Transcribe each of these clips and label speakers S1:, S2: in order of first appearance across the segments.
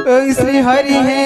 S1: श्री हरि है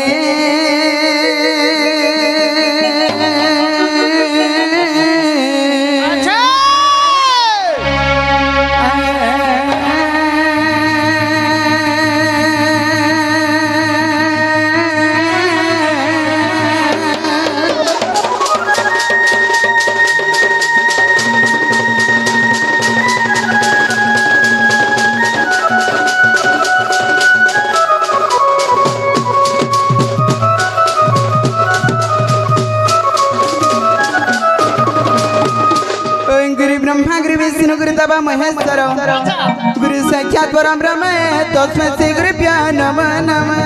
S1: ब्रह्मा गुरु विष्णु गुरु देव महेश्वर गुरु साक्षात् परम ब्रह्म तस्मै श्री गुरुभ्यो नमः नमः।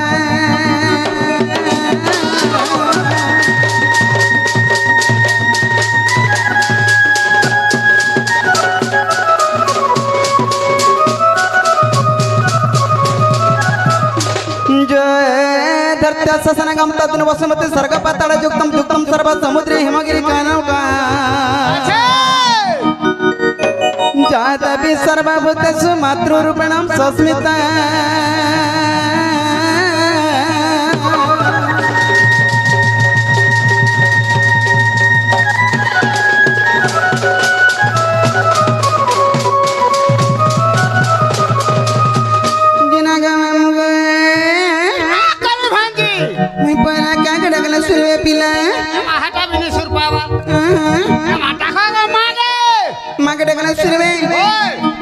S1: जय धरत्या ससनगम तद्नु वसुमति सर्ग पाताल युक्तम युक्तम सर्व समुद्री हिमगिरि कानौका जातपि सर्वभूतेषु मातृरूपेणं संस्मिता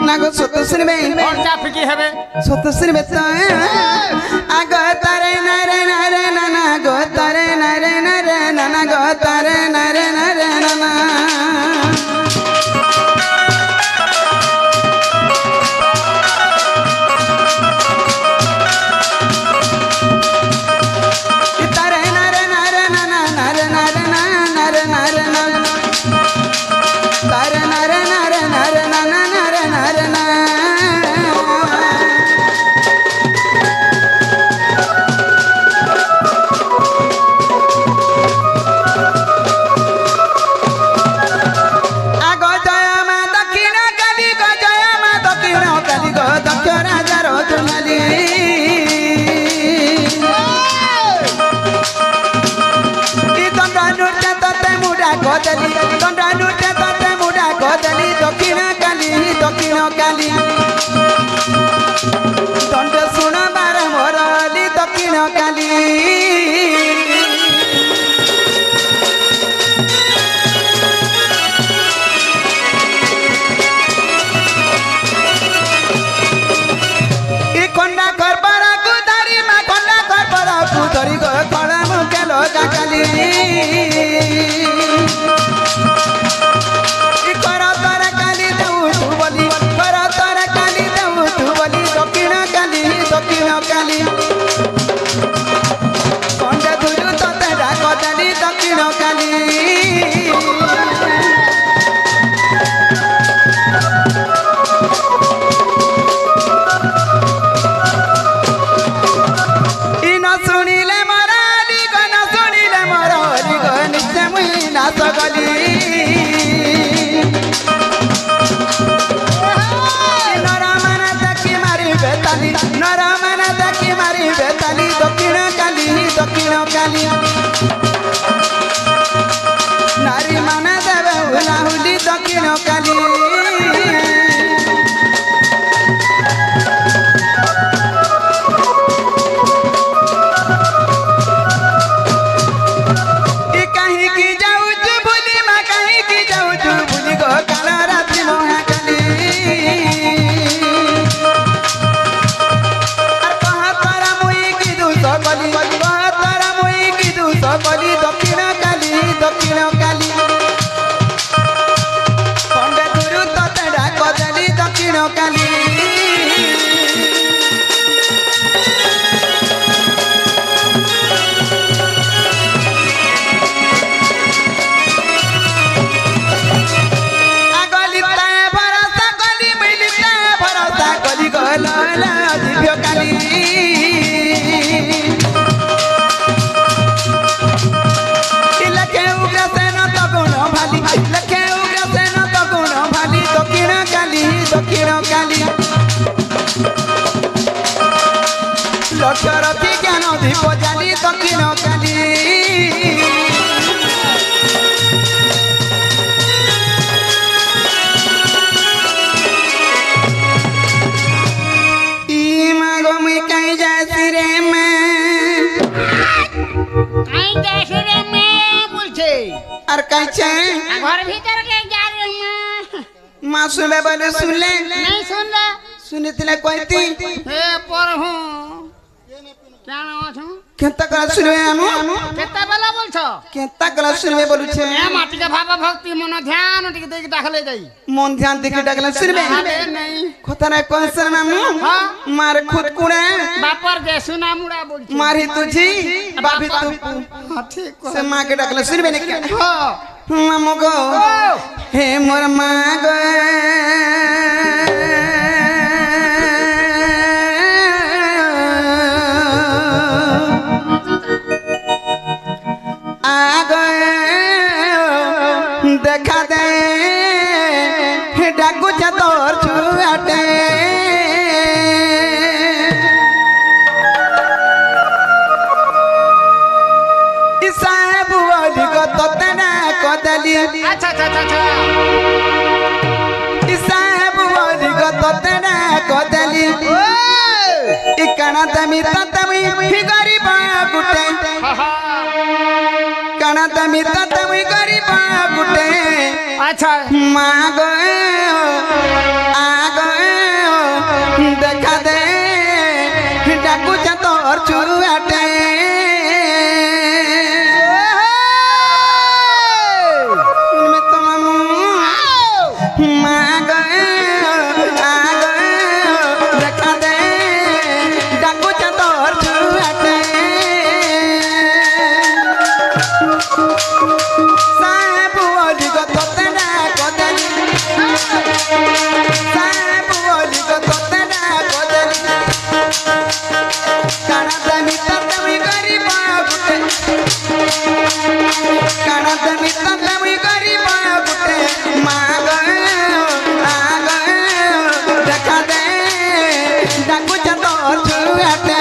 S1: नागो सतसुरबे
S2: और चाप की हवे
S1: सतसुरबे तो आगो तारे नारे नारे नाना गो तारे नारे नारे नाना गो तारे नारे नारे नाना तारे नारे नारे नाना नारे नारे नारे नारे नारे तारे नारे नारे नारे नाना नारे नारे ना आगो जय मा दक्षिण काली गो जय मा दक्षिण काली गो दक्ष राजा रो दुलाली ई दंड नृत्य तते मुडा गोदली दंड नृत्य तते मुडा गोदली दक्षिण काली दंड सुन बार मोरली दक्षिण काली konda korbara ku dari ma konda korbara ku dari go kala mu kelo kakali ikara tara kali dau tu boli kara tara kali dau tu boli dokina kali konda duru to tera kodali dokina kali नारी माना देव hula हुली दक्षिण काली कहीं की जाऊ तू भूली माँ कहीं की जाऊ तू भूली गो काला रात्रि मोहा काली दक्षिण काली पंडा गुरु तते डाक देली दक्षिण काली आगलिता भरोसा कली मिलिता भरोसा कली गला दिव्य काली দীপ জালি দক্ষিণ কালি মুই কাই যাইছি রে মা
S2: কাই যাইছি রে মা বলছে
S1: আর কাইছে
S2: ঘর ভিতর কে যা রে মা
S1: মা শুনবে বলে শুনলে
S2: नहीं सुन रहा
S1: শুনেছিলে কইতি
S2: हे प्रभु क्या नाम আছে
S1: কেতা করা শুনবে আমু
S2: কেতা বেলা বলছো
S1: কেতা করা শুনবে বলুছে
S2: এ মাটিকে ভাবা ভক্তি মন ধ্যান টিকে দেই ডাকলে যাই
S1: মন ধ্যান দেখে ডাকলে শুনবে
S2: আরে नहीं
S1: কথা না কইছ না আমু
S2: হ্যাঁ
S1: মার খুদ কুড়ে
S2: বাপর যে সুনা মুড়া বলছি
S1: মারি তুঝি বাবি তু
S2: हां ठीक
S1: সে মাকে ডাকলে শুনবে নাকি
S2: हां
S1: মামু গো হে মোর মা গো দেখা দে ডাকুছে তোর ছুয়াটে সাহেব অলিগত তেনা কদলি
S2: अच्छा अच्छा अच्छा
S1: সাহেব অলিগত তেনা কদলি ইকানা তুমি ততমি গরিব গুটে কানা তুমি ততমি গরিব গুটে
S2: अच्छा
S1: মা গো আ গো দেখা দে ডাকুছে তোর ছুয়াটে শুনবে তো মামু মা গো আ গো দেখা দে ডাকুছে তোর ছুয়াটে সাহেব অলিগত তেনা কদলি সাহেব অলিগত তেনা কদলি কানা তুমি ততমি গরিব গুটে কানা তুমি ততমি গরিব গুটে মা গো আ গো দেখা দে ডাকুছে তোর ছুয়াটে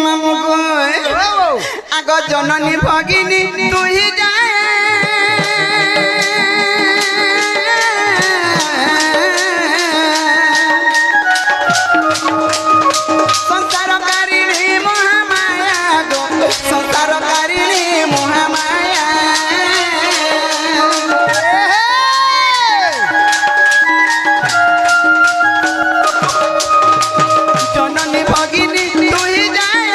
S1: মামু গো আগ জননী ভগিনী তুই যায় সংসারকারিণী মহামায়া গো সংসারকারিণী মহামায়া জননী ভগিনী তুই যায়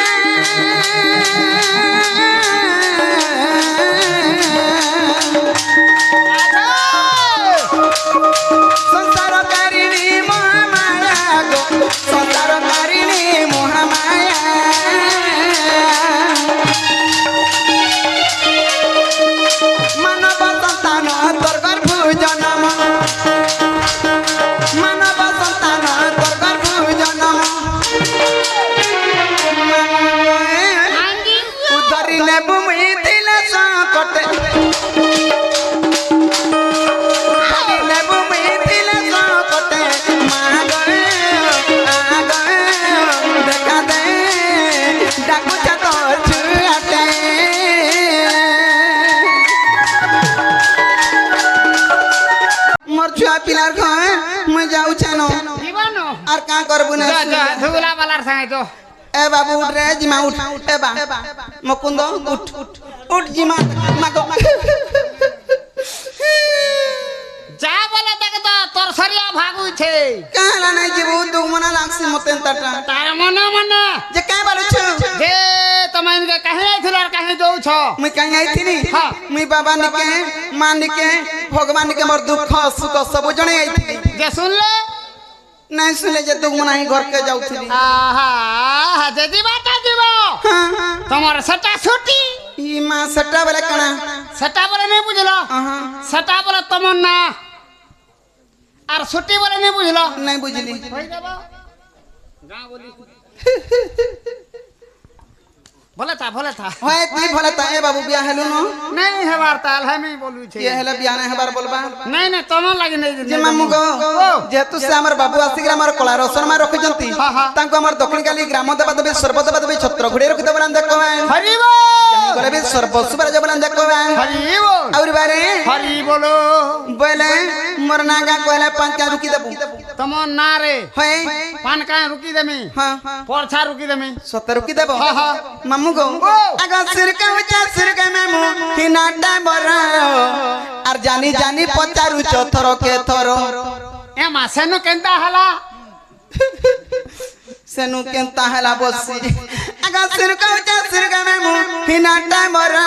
S1: সংসারকারিণী মহামায়া গো সংসারকারিণী মহামায়া মানব সন্তান তোর গর্ভ জনম মানব সন্তান তোর গর্ভ জনম উদ্ধরি নেবু মুই দিলে সংকটে উদ্ধরি নেবু মুই দিলে সংকটে মা গো আ গো দেখা দে ডাকুছে তোর ছুয়াটে মোর ছুয়া পিলার ঘর মুই যাউছে ন
S2: জীবন
S1: আর কা করবু না
S2: যা যা ধুলা বালার সঙ্গে তো
S1: এ বাবু উঠ রে জিমা উঠ এ বা মুকুন্দ উঠ উঠ জিমা মাগো
S2: যা বলে দেখ তো তোর সরিয়া ভাগুছে
S1: কালা নাই জীবু দুঃখ মনা লাগছি মতে তাটা
S2: তার মনে মনে
S1: যে কাই বলছ
S2: যে তুমি ইনকে কাহে আইছিল আর কাহে যাউছ
S1: মুই কাই আইছিনি
S2: হ্যাঁ।
S1: মুই বাবা নিকে মা নিকে ভগবান নিকে মোর দুঃখ সুখ সব জনে আইছিনি
S2: যে শুনলে
S1: নাই শুনে যে দুঃখ মনা হি ঘরকে যাউছিলি
S2: আহা যদি বাটা দিব তোমার সেটা ছুটি
S1: ই মা সেটা বেলে কানা
S2: সেটা বলে নেই বুঝলো
S1: আহা
S2: সেটা বলে তোমার না আর ছুটি বলে নি বুঝলো
S1: नहीं बुझली
S2: কই দেব গাঁ বলি बोले था
S1: होय ती भले ताए बाबू बिया हेलु नो
S2: नहीं हेबार ताल है मैं बोलू छे
S1: ये हेला बिया नहीं हेबार बोलबा
S2: नहीं तनो लागी नहीं
S1: जे मामू गो जेतु से हमर बाबू आसी हमर कला रोशन मा रखि जंती तांको हमर दक्षिण काली ग्राम देवा देवी सर्व देवा देवी छत्र घुड़े रखि देबला देखो
S2: हरि बोल
S1: गले भी सर्व सुबर जबला देखो
S2: हरि बोल
S1: और बारे
S2: हरि बोलो
S1: बोले मोर नागा कोला पांच का रुकी देबू
S2: तमो ना रे
S1: होय
S2: पान का रुकी देमी
S1: हां
S2: पोरछा रुकी देमी
S1: सत्तर रुकी देबो
S2: हां
S1: मामू गो आगा सिर का मामू हिनाटा बरा और जानी जानी पचारू चथर के थरो
S2: ए मासेनो केंता हला
S1: सेनु केंता हला बसी आगा सिर का मामू हिनाटा बरा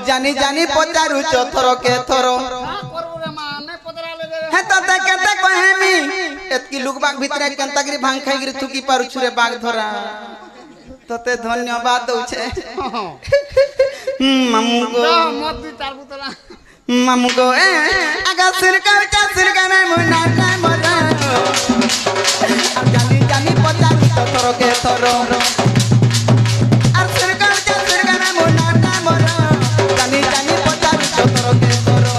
S1: जानी जानी पचारू चथर के थरो
S2: करबो रे मां ने पदरा ले दे
S1: हे तो ते केते कहेमी एतकी लुक बाग भितरे केंता गिरी भांग खाई गिरी थुकी पारु छुरे बाग धरा तते धन्यवाद दउछे मामू गो
S2: मत दी चार बुतला
S1: मामू गो ए आगा सिर का मैं मुनाटा मरा जानी जानी पचारू तोरो के तोरो सिर का मैं मुनाटा मरा जानी जानी पचारू तोरो के तोरो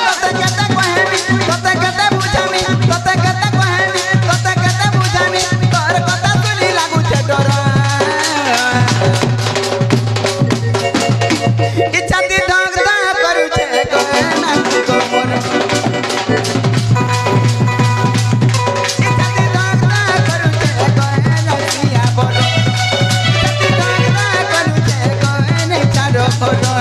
S1: तते कते कहेमी तते कते बुझामी तते कते कहेमी तते कते बुझामी तोर कथा सुनी लागू छे डरा इच्छा दी ढंगदा करू छे कोए ना को मोर इच्छा दी ढंगदा करू छे कोए ना सिया बोलो इच्छा दी ढंगदा करू छे कोए ने चारो बोलो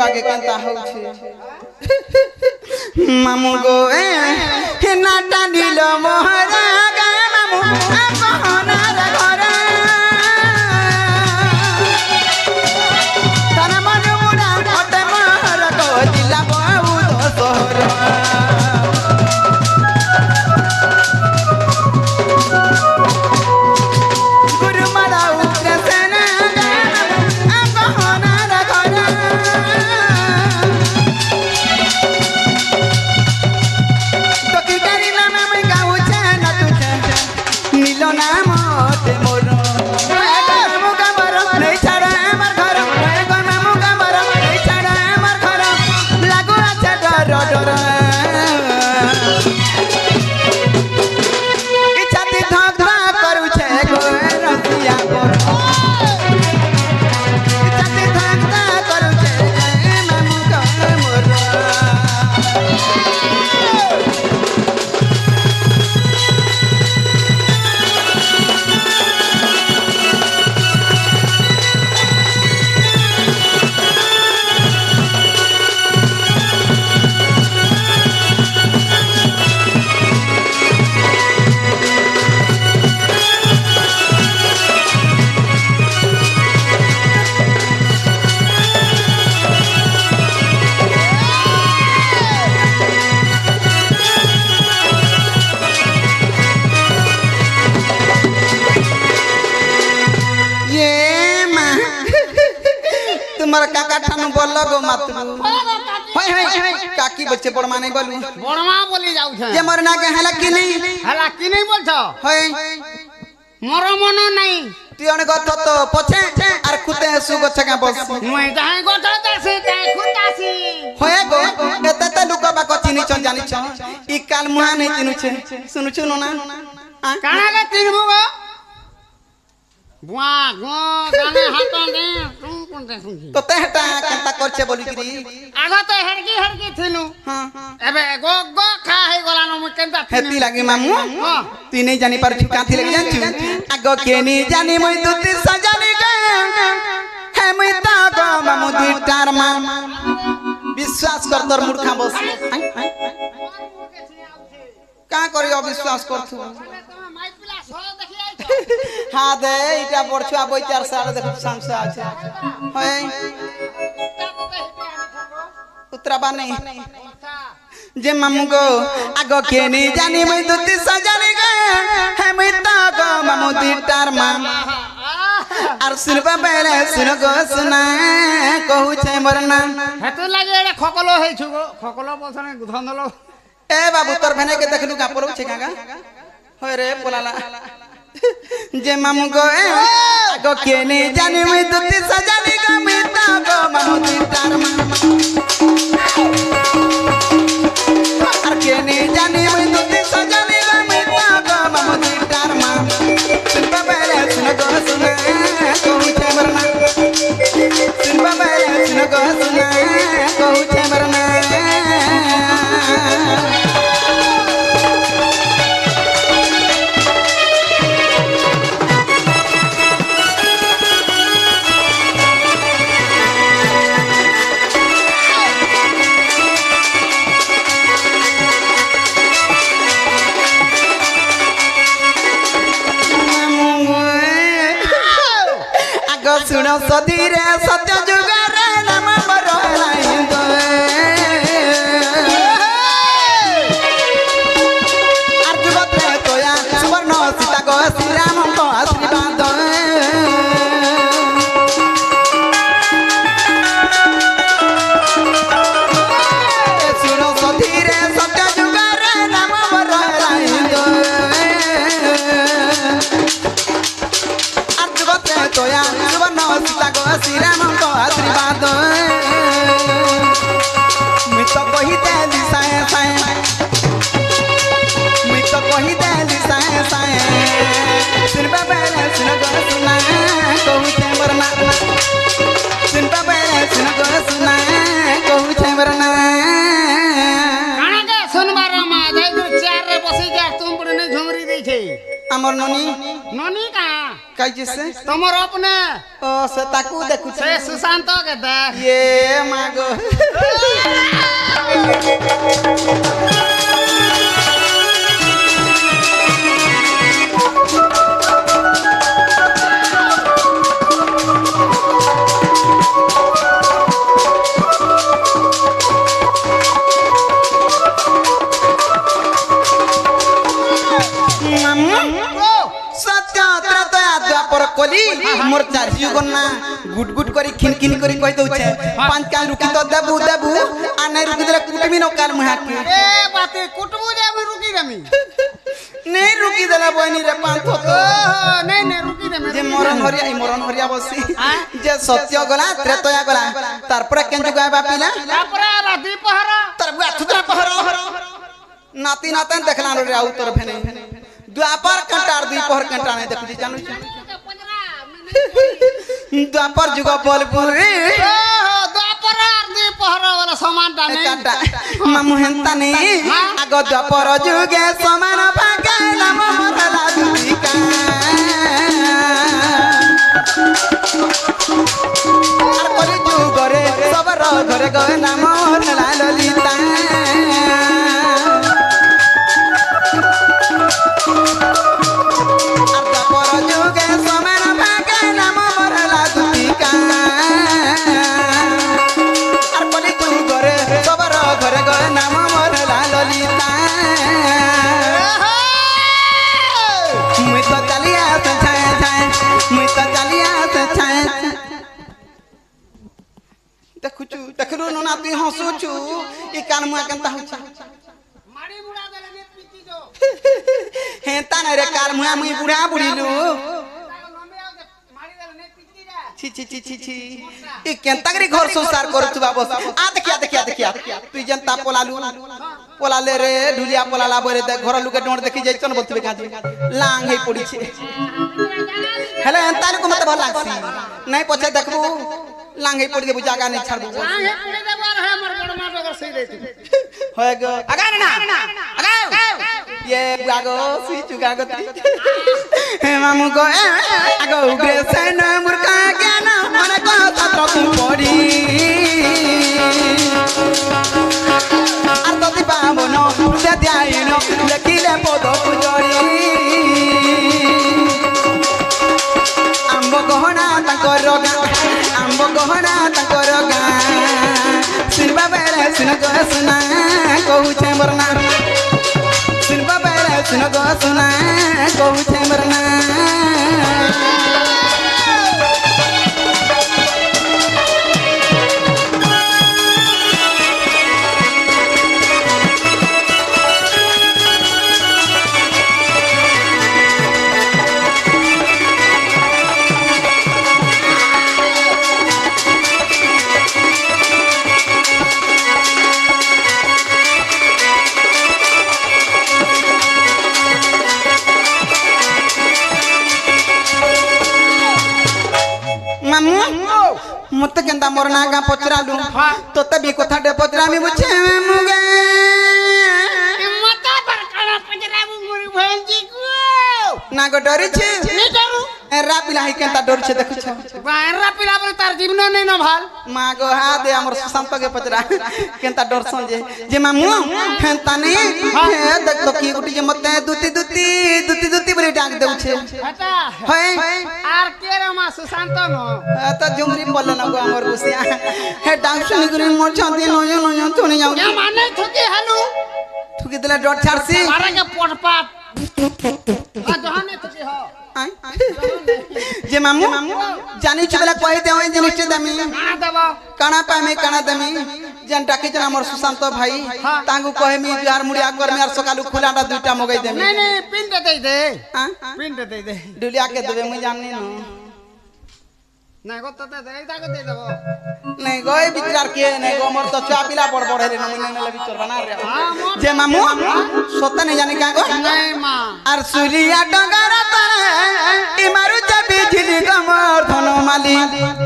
S1: आगे केंता हो छे मामू गो ए नाटा दिलो मोहरा गा मामू आ कहना रे घरे ताना मनु मुडा ओटे मोहर को जिला बाबू तो सोहर गुरु मारा उते सेना गा आ कहना रे घरे तुम्हारा काका ठानु बोल गो मातु होय होय काकी बच्चे बड़मा नहीं बोलू
S2: बड़मा बोली जाऊ छे
S1: ये मोर ना के हला कि नहीं
S2: बोल छ
S1: होय
S2: मोर मन नहीं
S1: তুই অনেক কথা তো পছে আর কুতে সু গছ কা বস
S2: মুই তাই কথা তাসি তাই খুতাসি
S1: হয়ে গো এতে তে লুক বাক চিনিছ জানিছ ই কাল মুহা নেই চিনুছে শুনুছু না
S2: কানা কে তিনবু গো বুয়া গো গানে হাত দে তুম কোন দে শুনছি
S1: তোতে হেটা কেনতা করছে বলি কিরি
S2: আগতে হেড়কি থিলু
S1: হ্যাঁ
S2: এবে গো গো খা হে গলানো মুই কেনতা
S1: হেতি লাগি মামু
S2: হ্যাঁ
S1: তুই নেই জানি পারছু কাঁথি লাগি জানছু আগ কে নি জানি মই দুতি সজানি গে হে মই তা গো মামু দিটার মা বিশ্বাস কর তোর মূর্খা বস কা করি অবিশ্বাস করছু হ্যাঁ দে এটা পড়ছু আ বইতার সারা দেখু সামসা আছে হয় উত্তরাবা নেই যে মামু গো আগ কে নি জানি মই দুতি সজানি গে হে মই তা গো মামু দিটার মা আর শুনবা বেলে শুন গো শুনা কহু ছে মোর না
S2: হেতু লাগে এড়ে খকলো হেইছু গো খকলো বছরে ধন্দলো
S1: এ বাবু তোর ভেনে কে দেখলু কা পড়ছে কাকা হয় রে পোলালা যে মামু গো আগ কে নি জানি মই দুতি সজানি গো মই তা গো মামু দিটার মা আর কে নি জানি মই দুতি সজানি গো মই তা গো মামু দিটার মা শুনবা বেলে শুন গো শুনা কহু ছে মোর না শুনবা বেলে শুন গো শুনা কহু ছে মোর না শুনো সধীরে সত্য যুগরে নাম বড়াই আর যুগতে তোয়া সুবর্ণ সীতা গো শ্রীরাম আশীর্বাদ শুনো সধীরে সত্য যুগরে নাম বড়াই আর যুগতে তোয়া সীতা গো শ্রীরাম আশীর্বাদ মুই তো কহি দেলি সায়ে সায়ে মুই তো কহি দেলি সায়ে সায়ে শুনবা বেলে শুন গো শুনা কহুছে মোর না শুনবা বেলে শুন গো শুনা কহুছে মোর না
S2: কানা কে শুনবার মা যাই চেয়ার রে বসি যা তুম পড়ে নে ঝুমরি দেইছে
S1: আমার ননি
S2: ননি কা
S1: কাইছে সে
S2: তোমার अपने
S1: ও সে তাকু দেখুছে
S2: সে সুশান্ত কে দেখ
S1: ইয়ে মাগো কলি মোর চার্জি গন্না গুট গুট করি খিন খিন করি কই দউছে পাঁচ কাল রুকি তো দেবু দেবু আর নাই রুকি দিলে কুটমি ন কাল মুহাকে
S2: এ বাতে কুটবু যাবি রুকি দেমি
S1: নেই রুকি দিলে বইনি রে পাঁচ তো
S2: নেই নেই রুকি দেমি
S1: যে মরণ হরিয়া বসি যে সত্য গলা ত্রেতয়া গলা তারপরে কেন যুগায় বাপিলা
S2: তারপরে রাতি পহর
S1: তোর বুয়া পহর নাতি নাতন দেখলা রে আউ তোর ভেনে द्वापर कंटार दुई पहर कंटा नहीं देखु जानू द्वापर जुग बोलपुर
S2: द्वापर आर दुई पहर वाला समान टा नहीं
S1: काटा मामू हेंता नहीं आग द्वापर जुगे समान भागे नाम मोरला दुतिका आर कली जुगरे सबर घरे गए नाम मोरला ललिता देखुचु देखलु नना तू हंसुचु ई कान मुआ केनता होछ
S2: मारी बुढ़ा देले ने पीती जो
S1: हेता न रे काल मुआ मुई बुढ़ा बुढ़ीलु ছি ছি ছি ছি ছি ই কেনতাগরি ঘর সংসার করতু বাবু আ দেখিয়া তুই যেনতা পলালে রে ঢুলিয়া পলালা বরে দেখ ঘর লুকে ডোঁট দেখি যাইছন বলতবে কাজে লাং হেই পড়িছে হেলে এনতার কো মতে ভাল লাগছি নাই পছে দেখবু লাং হেই পড়ি দেবু জায়গা নাই ছাড়বু
S2: আগে পড়ে দেব আর আমার বড় মা ডগর সেই দেইছি
S1: হয়ে গো আগা না ये आगो सी चुका गो हे मामू को आगो उग्रे से न मुर्का के ना मन को छत्र तू पड़ी আর তো দিবা মনো দে দিয়াইনো দেখিলে পদ পুজরি আম্ব গহনা তাকর গা আম্ব গহনা তাকর গা সিনবা বেরে সিন গো সুনা কহুছে মরনা सिनबा बेरे सुन गो सुना कहू छे मरना मत केंदा मोर नागा पचरालु तोते भी कथाटे पचरामी बुझे मुगे
S2: मता पर काना पजराबु मोर भंजी को
S1: नागो डरी छे
S2: नी डरू
S1: एरा पिला ही केंता डर छे देखु छ
S2: बाहरा पिला पर तार जीवन नै न भाल
S1: मागो हा दे हमर सुशांत के पचरा केंता डर संजे जे मामू हेंता नै हे देख तो की गुटी जे मते दुती बरे डाक देउ छे
S2: हटा
S1: है
S2: आर केरा मा सुशांत न
S1: त जुमरी बोले न गो हमर गुसिया हे डाक सुनी गुरी मोर छाती नयो तुनी जाऊ
S2: या माने थके हालू
S1: थुकी दिले डर छाड़सी
S2: मारे के पटपाट आ जहाने थके हो
S1: जे मामू जानी छबला कहि दे ओइ जिनिस दमी
S2: काना देबो
S1: काना पामे काना दमी जन डाके जन हमर सुशांत भाई तांगु कहे मी जार मुड़िया कर में आर सकालु खुलाटा दुईटा मगै देमी
S2: नहीं पिंड दे दे
S1: डुलिया के देबे मुई जाननी न
S2: नहीं गो तते दे ता के दे देबो
S1: नहीं गई बिचार के नहीं गो मोर तो चा पिला बड़ बड़ हेले न ले बिचार बना रे जे मामू सोता नहीं जाने का गो
S2: नहीं मां
S1: आर सुलिया डगर तरे ई मारू जे बिजली गमर धन माली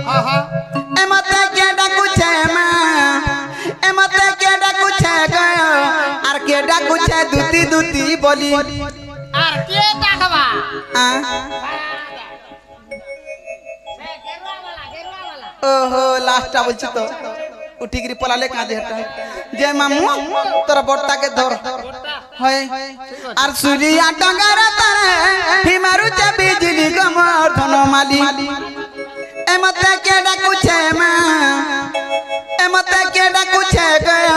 S2: हां
S1: ए मते के डाकू छे मा ए मते के डाकू छे गयो आर के डाकू छे दुती बोली
S2: आर के डाकबा
S1: आ ओहो लास्टा बोलछि तो उठिगिरी पलाले काजे हटा जे मामू तोर बट्टा के धर होय आर सुलिया डगर तरे ही मारू जे बिजली गमर धन माली ए मते के डाकू छे मा ए मते के डाकू छे गयो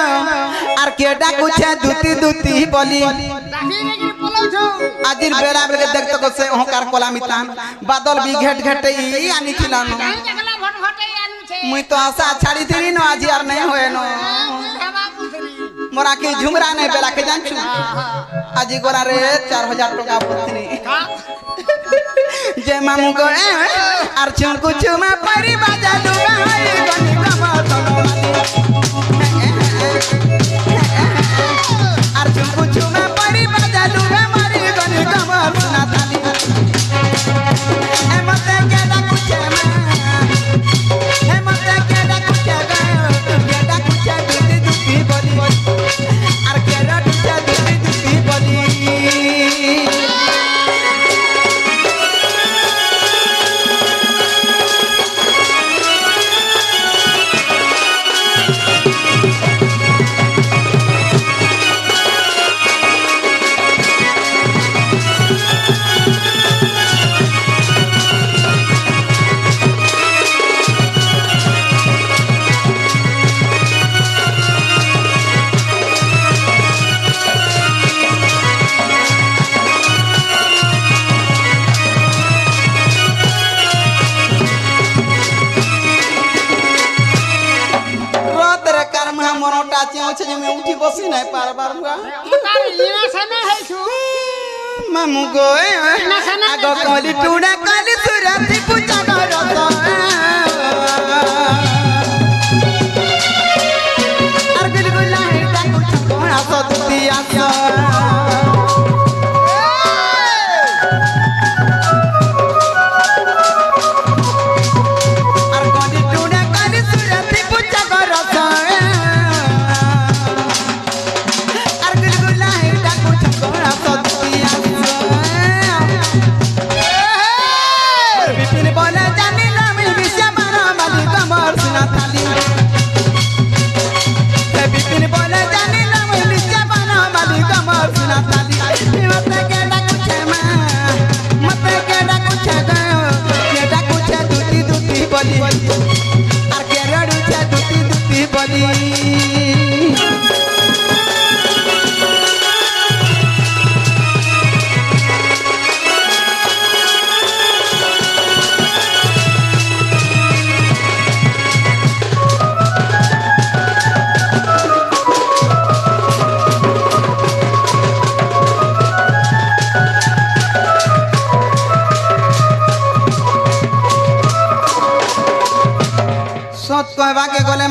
S1: आर के डाकू छे दुती बोली
S2: दाही रे पलौ छौ
S1: आजिर बेरा बेरे देख तो से होकार कोला मितान बादल भी घेट ई आनी खिलानो
S2: काई देखला भटभटे आनु छे
S1: मुई तो आशा छाड़ी थी न आज यार नहीं होए न
S2: हवा पुतली
S1: मोरा के झुमरा नहीं बेला के जान छु आज गोरा रे 4000 टका पुतनी
S2: का
S1: जे मामू को आर छुन कुछ में परी बाजा लुगा गनी कमा तो आर छुन कुछ में परी बाजा लुगा मारी गनी कमा सुना थाली ए मते के डाकू छे ए मते के डाकू छे के डाकू छे दुती बोली आर के डाकू छे दुती बोली मोरोटा चेउ छे जे में उठी बसी नहीं पार बार हुआ
S2: तार लीना सने है छु
S1: मामू गो आगो कली टूड़ा कली सुरती पूजा करत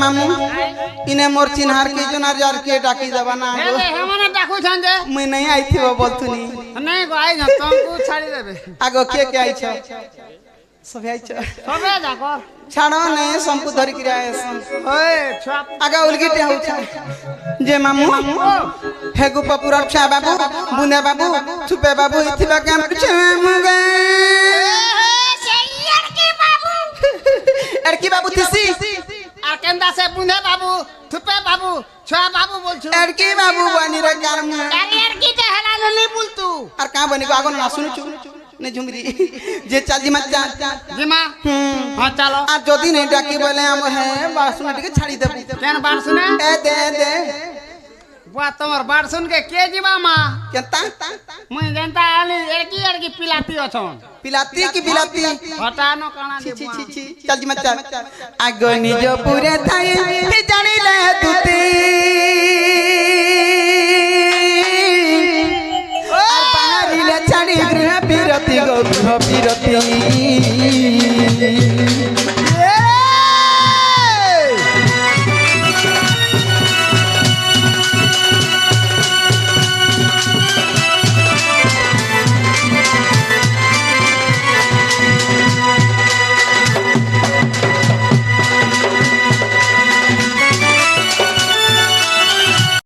S1: মামু ইনে মোর চিনহার কি জনার যার কে ডাকি দেবা না
S2: हे रे हमने डाकू छन जे
S1: মুই নাই আইথিব বলতুনি
S2: नहीं गो आई न तुमको छाड़ी देबे
S1: আগো কে আইছ সবে আইছ
S2: सबे जाको
S1: ছাড়ো নে সম্পু ধরি কি আইছ
S2: ओए छाप
S1: আগা উলগিতে হউছ যে মামু হে গোপপুর ছা বাবু বুনে বাবু ছুপে বাবু ইথিবা কাম ছে মুগে আর কি বাবু থিসি
S2: আর কেন্দা से बुंदे बाबू थुपे बाबू छुआ बाबू बोलछु
S1: আর কি বাবু বানি রে কারম
S2: यार की ते हला नहीं बोलतू
S1: আর কা বনি গো আগন না শুনুছু নে ঝুমরি যে চালজি মাচ্চা
S2: जिमा हां चलो
S1: আর যদি নাই ডাকি বলে আম হে বাসুন টিকে ছাড়ি দেব
S2: केन बार सुने
S1: এ দে
S2: बुआ तमर बार सुन के जिमा मा
S1: কেতা
S2: मुई जनता आली एड़की पिलाती अछन
S1: পিলাতি কি বিলাতি
S2: हटानो काना
S1: ছি
S2: दे
S1: ছি ছি চালজি মাচ্চা আগ নিজ পুরে থাই হে জানিলে তুতি আর বাহারিলে ছাড়ি গৃহ বিরতি গো গৃহ বিরতি